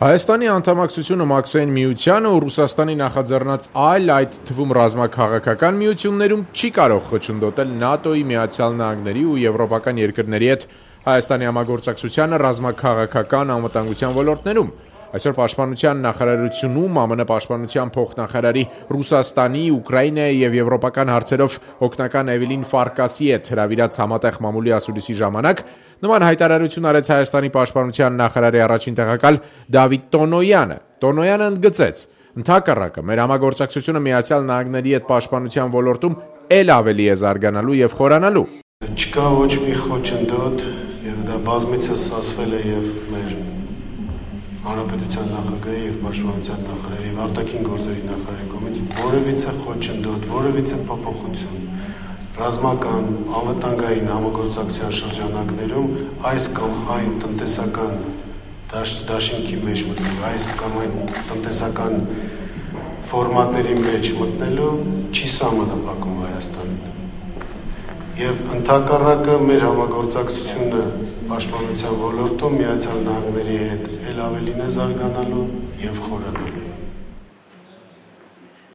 Հայաստանի անդամակցությունը Մաքսային միությանը ու Ռուսաստանի նախաձեռնած այլ, այդ թվում ռազմաքաղաքական միություններում չի կարող խոչընդոտել ՆԱՏՕ-ի, Միացյալ Նահանգների ու եվրոպական երկրների հետ Հայաստանի համագործակցությանը ռազմաքաղաքական անվտանգության ոլորտներում։ Այսօր Պաշտպանության նախարարությունում ԱՄՆ Պաշտպանության փոխնախարարի Ռուսաստանի, Ուկրաինայի եւ եվրոպական հարցերով օգնական Էվելին Ֆարկասի հետ հրավիրած համատեղ մամուլի ասուլիսի ժամանակ նման հայտարարություն արեց Հայաստանի Պաշտպանության նախարարի առաջին տեղակալ Դավիթ Տոնոյանը։ Տոնոյանը ընդգծեց. «Ընդհակառակը, մեր համագործակցությունը Միացյալ Նահանգների հետ պաշտպանության ոլորտում ել ավելի է զարգանալու եւ խորանալու»։ Չկա ոչ մի խոչընդոտ եւ դա բազմիցս ասվել է եւ մեր Հանրապետության նախագահի եւ Պաշտպանության նախարարի եւ արտաքին գործերի նախարարի կողմից որևիցե խոչընդոտ, որևիցե փոփոխություն ռազմական անվտանգային համագործակցության շրջանակներում այս կամ այն տնտեսական դաշինքի մեջ մտնելու, այս կամ այն տնտեսական ֆորմատների մեջ մտնելու չի սահմանափակում Հայաստանին։ Եվ ընդհակառակը մեր համագործակցությունը պաշտպանության ոլորտում Միացյալ Նահանգների հետ ել ավելին է զարգանալու եւ խորանալու։